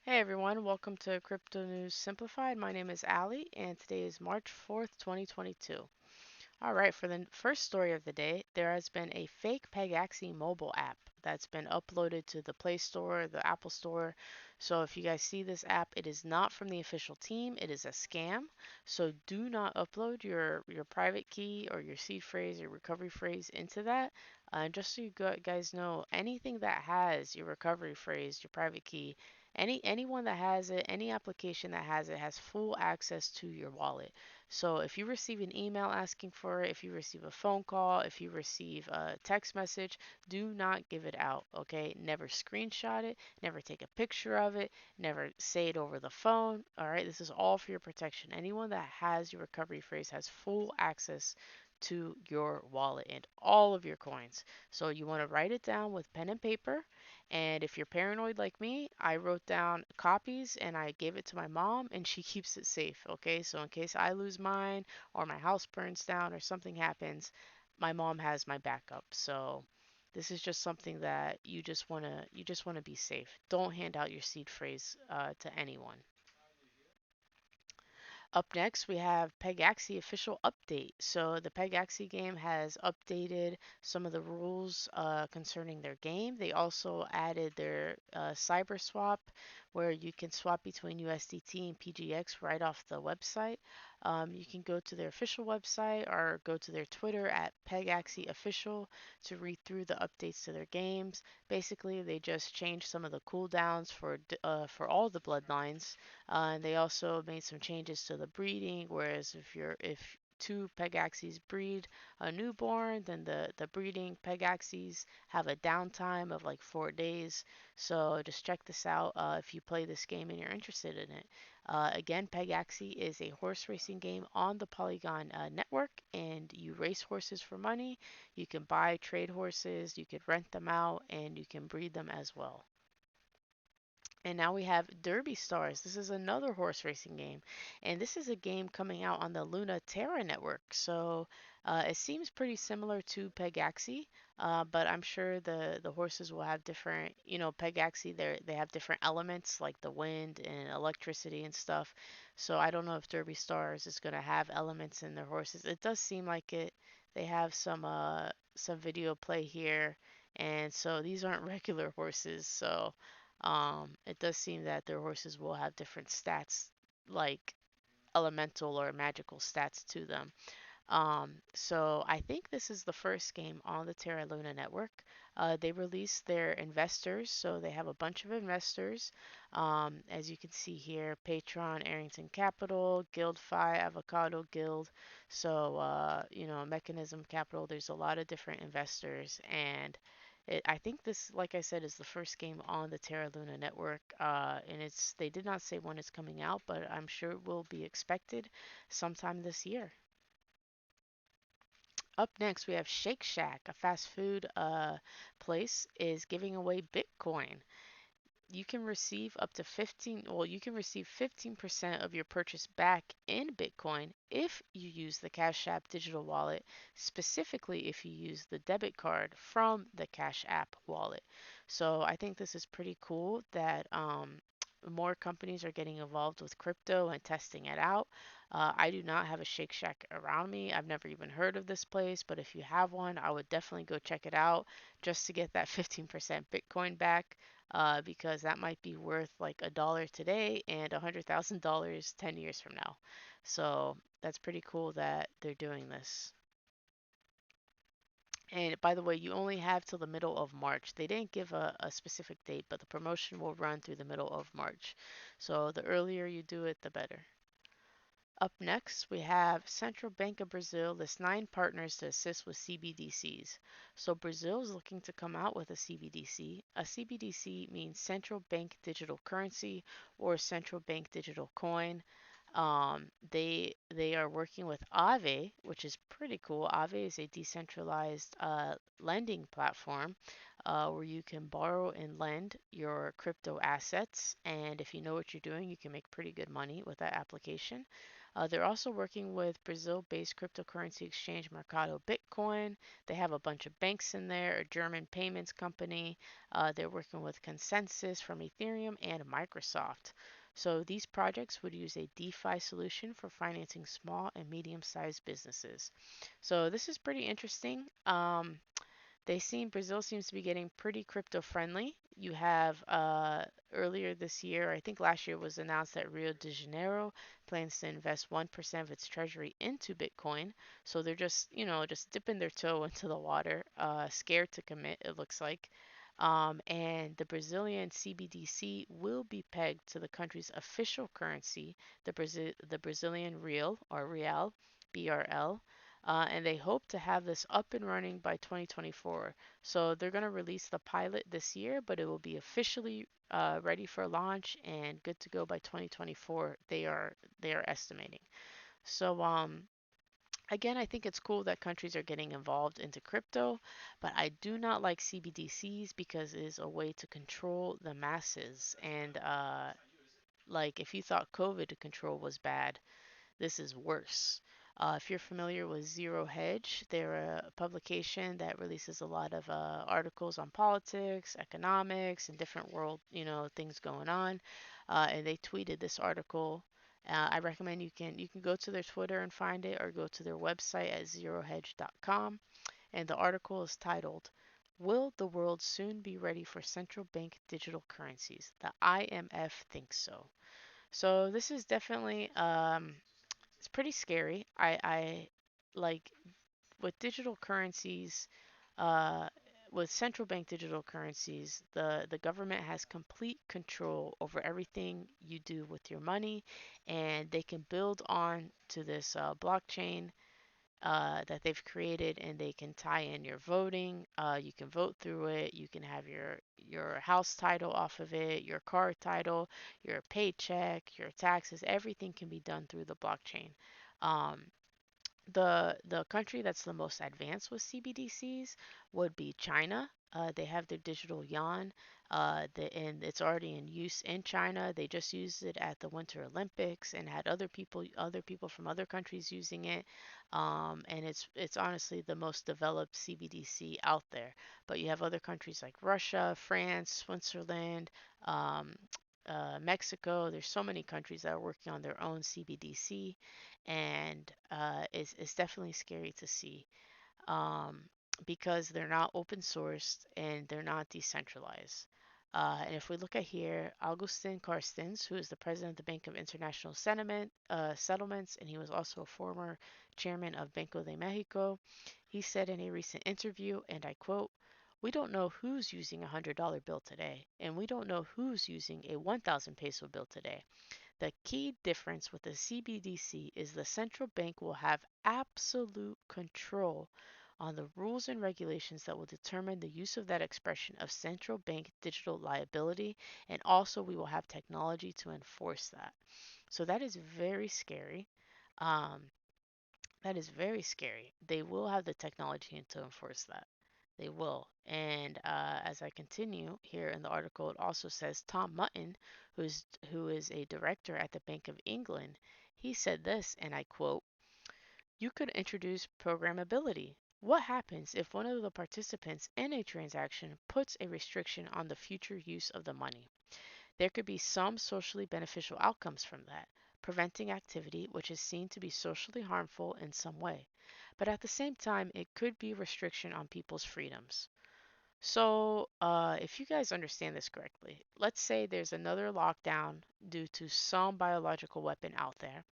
Hey everyone, welcome to Crypto News Simplified. My name is Ali, and today is March 4th, 2022. All right, for the first story of the day, there has been a fake Pegaxi mobile app that's been uploaded to the Play Store, the Apple Store. So if you guys see this app, it is not from the official team, it is a scam. So do not upload your private key or your seed phrase or recovery phrase into that. Just so you guys know, anything that has your recovery phrase, your private key, anyone that has it, any application that has it has full access to your wallet. So if you receive an email asking for it, if you receive a phone call, if you receive a text message, do not give it out, okay? Never screenshot it, never take a picture of it, never say it over the phone, all right? This is all for your protection. Anyone that has your recovery phrase has full access to your wallet and all of your coins. So you want to write it down with pen and paper. And if you're paranoid like me, I wrote down copies and I gave it to my mom and she keeps it safe, okay? So in case I lose mine or my house burns down or something happens, my mom has my backup. So this is just something that you just want to be safe. Don't hand out your seed phrase to anyone. Up next, we have Pegaxi official update. So the Pegaxi game has updated some of the rules concerning their game. They also added their cyber swap, where you can swap between USDT and PGX right off the website. You can go to their official website or go to their Twitter at Pegaxi official to read through the updates to their games. Basically, they just changed some of the cooldowns for all the bloodlines, and they also made some changes to the breeding, whereas if two Pegaxes breed a newborn, then the breeding Pegaxes have a downtime of like 4 days. So just check this out if you play this game and you're interested in it. Again, Pegaxi is a horse racing game on the Polygon network, and you race horses for money. You can buy trade horses, you can rent them out, and you can breed them as well. And now we have Derby Stars. This is another horse racing game. And this is a game coming out on the Luna Terra network. So it seems pretty similar to Pegaxi, but I'm sure the horses will have different, Pegaxi, they have different elements like the wind and electricity and stuff. So I don't know if Derby Stars is going to have elements in their horses. It does seem like it. They have some video play here. And so these aren't regular horses. So it does seem that their horses will have different stats, like elemental or magical stats to them. So I think this is the first game on the Terra Luna network. They released their investors, so they have a bunch of investors. As you can see here, Patron, Arrington Capital, GuildFi, Avocado Guild. So, Mechanism Capital. There's a lot of different investors, and I think this, like I said, is the first game on the Terra Luna network. And they did not say when it's coming out, but I'm sure it will be expected sometime this year. Up next, we have Shake Shack, a fast food place, is giving away Bitcoin. You can receive up to 15, well, you can receive 15% of your purchase back in Bitcoin if you use the Cash App digital wallet, specifically if you use the debit card from the Cash App wallet. So I think this is pretty cool that more companies are getting involved with crypto and testing it out. I do not have a Shake Shack around me. I've never even heard of this place, but if you have one, I would definitely go check it out just to get that 15% Bitcoin back, because that might be worth like $1 today and $100,000 10 years from now. So that's pretty cool that they're doing this. And by the way, you only have till the middle of March. They didn't give a specific date, but the promotion will run through the middle of March. So the earlier you do it, the better. Up next, we have Central Bank of Brazil lists 9 partners to assist with CBDCs. So Brazil is looking to come out with a CBDC. A CBDC means central bank digital currency or central bank digital coin. They are working with Aave, which is pretty cool. Aave is a decentralized lending platform where you can borrow and lend your crypto assets. And if you know what you're doing, you can make pretty good money with that application. They're also working with Brazil-based cryptocurrency exchange Mercado Bitcoin. They have a bunch of banks in there, a German payments company. They're working with Consensus from Ethereum and Microsoft. So these projects would use a DeFi solution for financing small and medium-sized businesses. So this is pretty interesting. Brazil seems to be getting pretty crypto friendly. You have earlier this year, I think last year was announced that Rio de Janeiro plans to invest 1% of its treasury into Bitcoin. So they're just, just dipping their toe into the water, scared to commit, it looks like. And the Brazilian CBDC will be pegged to the country's official currency, the Brazilian real or real, BRL, and they hope to have this up and running by 2024. So they're going to release the pilot this year, but it will be officially ready for launch and good to go by 2024. They are estimating. So again, I think it's cool that countries are getting involved into crypto, but I do not like CBDCs because it is a way to control the masses. And like if you thought COVID control was bad, this is worse. If you're familiar with Zero Hedge, they're a publication that releases a lot of articles on politics, economics, and different world, things going on. And they tweeted this article. I recommend you can go to their Twitter and find it, or go to their website at zerohedge.com. And the article is titled, "Will the world soon be ready for central bank digital currencies? The IMF thinks so." So this is definitely it's pretty scary. I like with digital currencies, uh, with central bank digital currencies, the government has complete control over everything you do with your money, and they can build on to this blockchain that they've created, and they can tie in your voting. You can vote through it. You can have your house title off of it, your car title, your paycheck, your taxes. Everything can be done through the blockchain. Um, the country that's the most advanced with CBDCs would be China. They have their digital yuan, and it's already in use in China. They just used it at the Winter Olympics and had other people from other countries using it. And it's honestly the most developed CBDC out there. But you have other countries like Russia, France, Switzerland, um, Mexico. There's so many countries that are working on their own CBDC, and it's definitely scary to see, um, because they're not open sourced and they're not decentralized. And if we look at here, Augustin Carstens, who is the president of the Bank of International Settlements, and he was also a former chairman of Banco de Mexico, he said in a recent interview, and I quote, "We don't know who's using a $100 bill today, and we don't know who's using a 1,000 peso bill today. The key difference with the CBDC is the central bank will have absolute control on the rules and regulations that will determine the use of that expression of central bank digital liability, and also we will have technology to enforce that." So that is very scary. Um, that is very scary. They will have the technology to enforce that. They will. And as I continue here in the article, it also says Tom Mutton, who is a director at the Bank of England, he said this, and I quote, "You could introduce programmability. What happens if one of the participants in a transaction puts a restriction on the future use of the money? There could be some socially beneficial outcomes from that, preventing activity which is seen to be socially harmful in some way. But at the same time, it could be restriction on people's freedoms." So, if you guys understand this correctly, let's say there's another lockdown due to some biological weapon out there,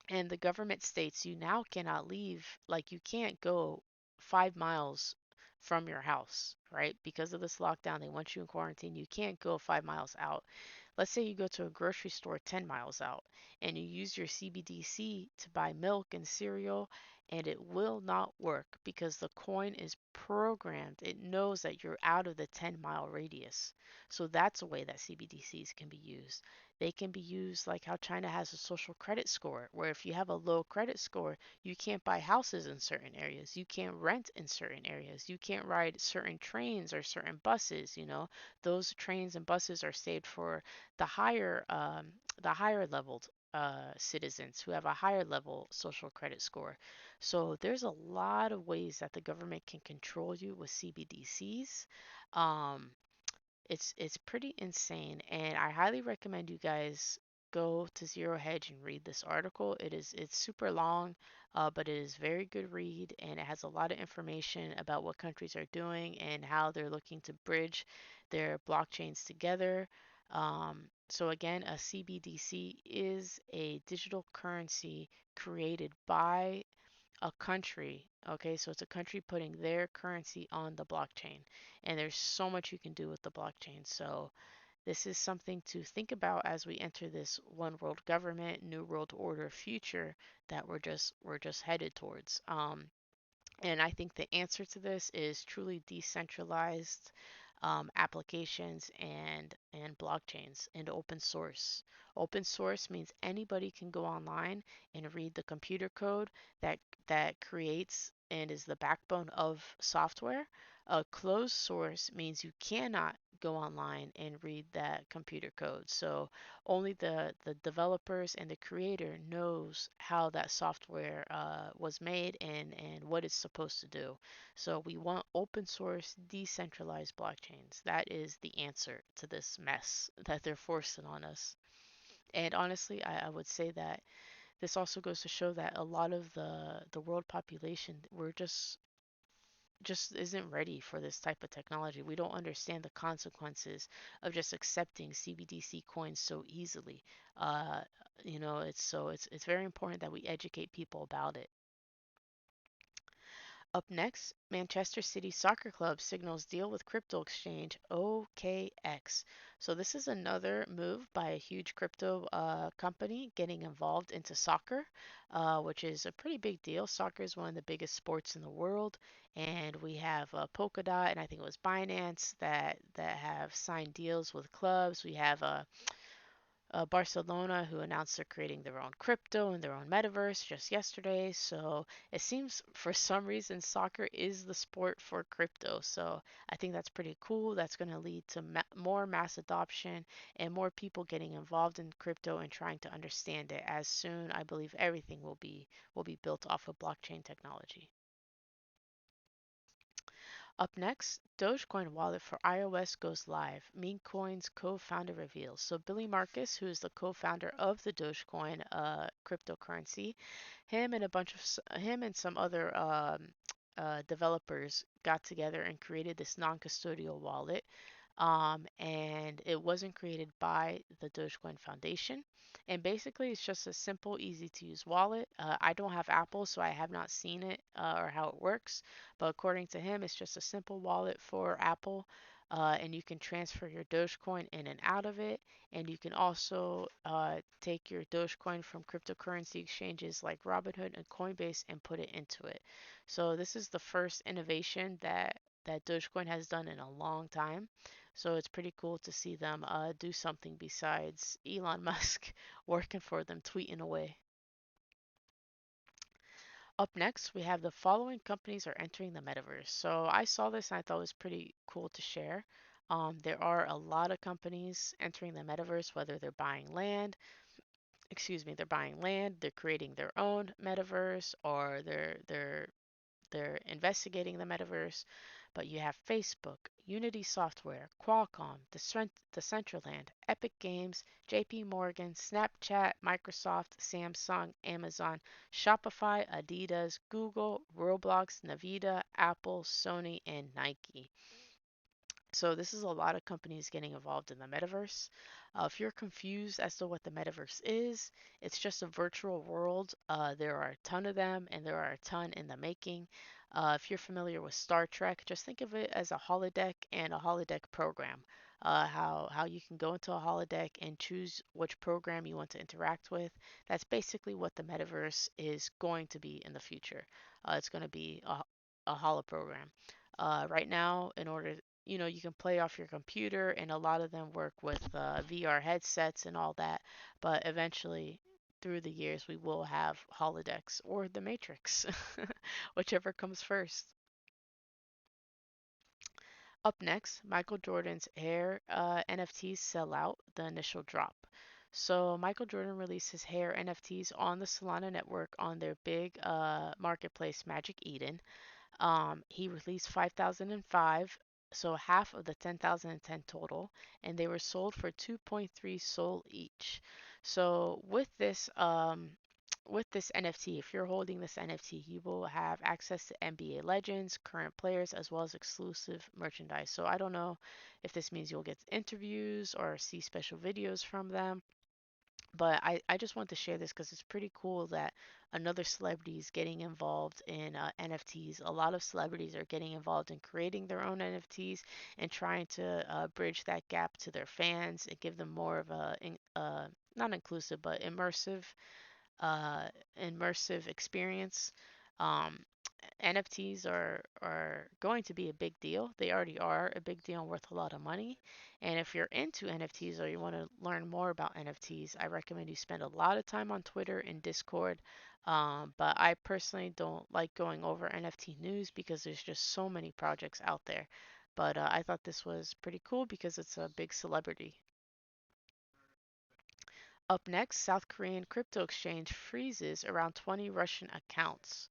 and the government states you now cannot leave, like you can't go 5 miles from your house, right? Because of this lockdown, they want you in quarantine. You can't go 5 miles out. Let's say you go to a grocery store 10 miles out and you use your CBDC to buy milk and cereal, and it will not work because the coin is programmed. It knows that you're out of the 10-mile radius. So that's a way that CBDCs can be used. They can be used like how China has a social credit score, where if you have a low credit score, you can't buy houses in certain areas. You can't rent in certain areas. You can't ride certain trains or certain buses. Those trains and buses are saved for the higher leveled citizens who have a higher level social credit score. So there's a lot of ways that the government can control you with CBDCs. Um, it's pretty insane, and I highly recommend you guys go to Zero Hedge and read this article. It's super long, but it is very good read, and it has a lot of information about what countries are doing and how they're looking to bridge their blockchains together. So again, a CBDC is a digital currency created by a country. Okay, so it's a country putting their currency on the blockchain. And there's so much you can do with the blockchain. So this is something to think about as we enter this one world government, new world order future that we're just headed towards. And I think the answer to this is truly decentralized applications and blockchains and open source. Open source means anybody can go online and read the computer code that that creates and is the backbone of software. A closed source means you cannot go online and read that computer code. So only the developers and the creator knows how that software was made and what it's supposed to do. So we want open source, decentralized blockchains. That is the answer to this mess that they're forcing on us. And honestly, I would say that this also goes to show that a lot of the world population, we're just isn't ready for this type of technology. We don't understand the consequences of just accepting CBDC coins so easily. Uh, it's very important that we educate people about it. Up next, Manchester City Soccer Club signals deal with crypto exchange OKX. So this is another move by a huge crypto company getting involved into soccer, which is a pretty big deal. Soccer is one of the biggest sports in the world, and we have Polkadot and I think it was Binance that have signed deals with clubs. We have Barcelona, who announced they're creating their own crypto and their own metaverse just yesterday. So it seems for some reason soccer is the sport for crypto. So I think that's pretty cool. That's going to lead to more mass adoption and more people getting involved in crypto and trying to understand it. As soon, I believe everything will be built off of blockchain technology. Up next, Dogecoin wallet for iOS goes live. Meme Coin's co-founder reveals. So Billy Marcus, who is the co-founder of the Dogecoin cryptocurrency, him and some other developers got together and created this non-custodial wallet. And it wasn't created by the Dogecoin Foundation. And basically, it's just a simple, easy to use wallet. I don't have Apple, so I have not seen it or how it works. But according to him, it's just a simple wallet for Apple. And you can transfer your Dogecoin in and out of it. And you can also take your Dogecoin from cryptocurrency exchanges like Robinhood and Coinbase and put it into it. So this is the first innovation that Dogecoin has done in a long time. So it's pretty cool to see them do something besides Elon Musk working for them, tweeting away. Up next, we have the following companies are entering the metaverse. So I saw this and I thought it was pretty cool to share. There are a lot of companies entering the metaverse, whether they're buying land, they're buying land, they're creating their own metaverse, or they're investigating the metaverse, but you have Facebook, Unity Software, Qualcomm, Decentraland, Epic Games, JP Morgan, Snapchat, Microsoft, Samsung, Amazon, Shopify, Adidas, Google, Roblox, Nvidia, Apple, Sony, and Nike. So this is a lot of companies getting involved in the metaverse. If you're confused as to what the metaverse is, it's just a virtual world. There are a ton of them, and there are a ton in the making. If you're familiar with Star Trek, just think of it as a holodeck and a holodeck program. How you can go into a holodeck and choose which program you want to interact with. That's basically what the metaverse is going to be in the future. It's going to be a holo program. Right now, in order you can play off your computer, and a lot of them work with VR headsets and all that. But eventually, through the years, we will have holodecks or the Matrix, whichever comes first. Up next, Michael Jordan's Air NFTs sell out the initial drop. So Michael Jordan released his hair NFTs on the Solana network on their big marketplace, Magic Eden. He released 5,005, so half of the 10,010 total, and they were sold for 2.3 Sol each. So with this NFT, if you're holding this NFT, you will have access to NBA legends, current players, as well as exclusive merchandise. So I don't know if this means you'll get interviews or see special videos from them, but I just want to share this because it's pretty cool that another celebrity is getting involved in NFTs. A lot of celebrities are getting involved in creating their own NFTs and trying to bridge that gap to their fans and give them more of a not inclusive but uh, immersive experience. Um, NFTs are going to be a big deal. They already are a big deal and worth a lot of money. And if you're into NFTs or you want to learn more about NFTs, I recommend you spend a lot of time on Twitter and Discord. But I personally don't like going over NFT news because there's just so many projects out there. But I thought this was pretty cool because it's a big celebrity. Up next, South Korean crypto exchange freezes around 20 Russian accounts.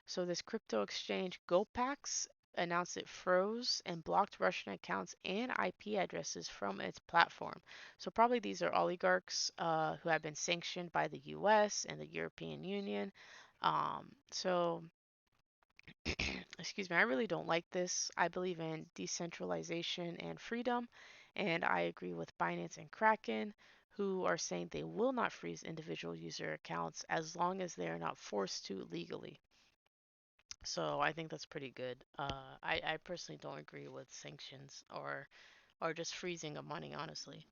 So this crypto exchange GoPax announced it froze and blocked Russian accounts and IP addresses from its platform. So probably these are oligarchs who have been sanctioned by the US and the European Union. So excuse me, I really don't like this. I believe in decentralization and freedom, and I agree with Binance and Kraken, who are saying they will not freeze individual user accounts as long as they are not forced to legally. So I think that's pretty good. I personally don't agree with sanctions or just freezing of money, honestly.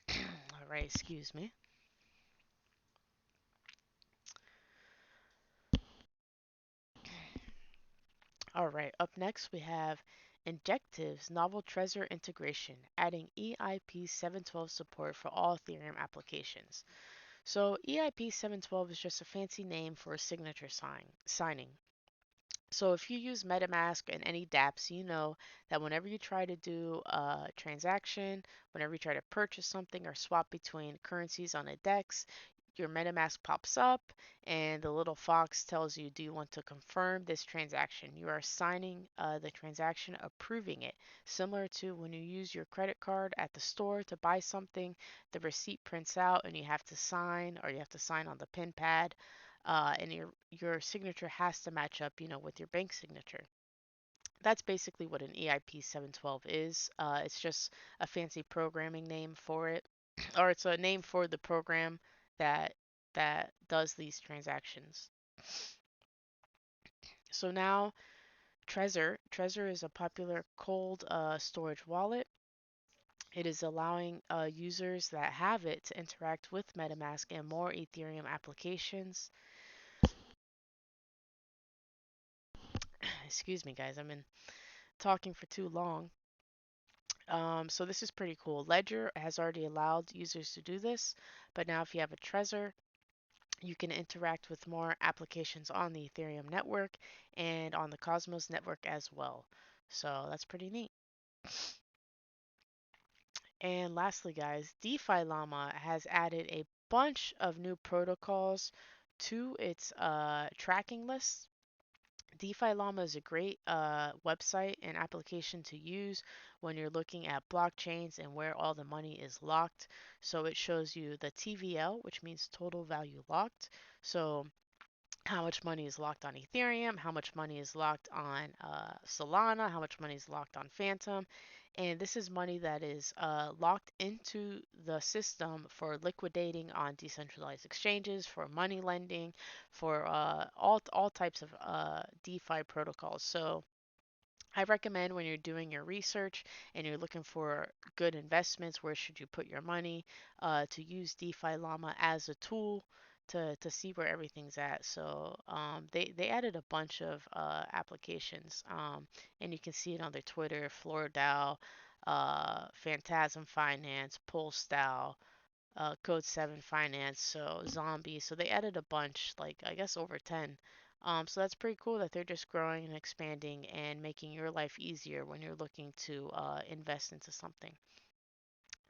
All right, excuse me. All right, up next we have Injective's novel Trezor integration, adding EIP 712 support for all Ethereum applications. So EIP 712 is just a fancy name for a signature signing. So if you use MetaMask and any dApps, you know that whenever you try to do a transaction, whenever you try to purchase something or swap between currencies on a DEX, your MetaMask pops up and the little fox tells you, do you want to confirm this transaction? You are signing the transaction, approving it. Similar to when you use your credit card at the store to buy something, the receipt prints out and you have to sign or you have to sign on the pin pad and your signature has to match up, with your bank signature. That's basically what an EIP 712 is. It's just a fancy programming name for it, or it's a name for the program that that does these transactions. So now Trezor is a popular cold storage wallet. It is allowing users that have it to interact with MetaMask and more Ethereum applications. Excuse me, guys. I've been talking for too long. So this is pretty cool. Ledger has already allowed users to do this, but now if you have a Trezor, you can interact with more applications on the Ethereum network and on the Cosmos network as well. So that's pretty neat. And lastly, guys, DeFilama has added a bunch of new protocols to its tracking list. DeFi Llama is a great website and application to use when you're looking at blockchains and where all the money is locked. So it shows you the TVL, which means total value locked. So how much money is locked on Ethereum, how much money is locked on Solana, how much money is locked on Phantom. And this is money that is locked into the system for liquidating on decentralized exchanges, for money lending, for all types of DeFi protocols. So I recommend when you're doing your research and you're looking for good investments, where should you put your money, to use DeFi Llama as a tool to see where everything's at. So they added a bunch of applications, and you can see it on their Twitter, FloraDAO, Phantasm Finance, Polestal, Code 7 Finance, so Zombie. So they added a bunch, like I guess over 10. So that's pretty cool that they're just growing and expanding and making your life easier when you're looking to invest into something.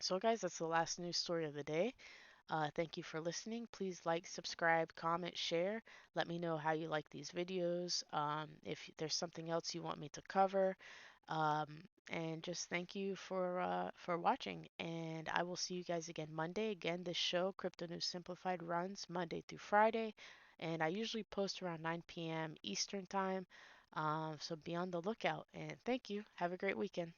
So, guys, that's the last news story of the day. Thank you for listening. Please like, subscribe, comment, share. Let me know how you like these videos. If there's something else you want me to cover. And just thank you for watching. And I will see you guys again Monday. Again, this show, Crypto News Simplified, runs Monday through Friday. And I usually post around 9 p.m. Eastern Time. So be on the lookout. And thank you. Have a great weekend.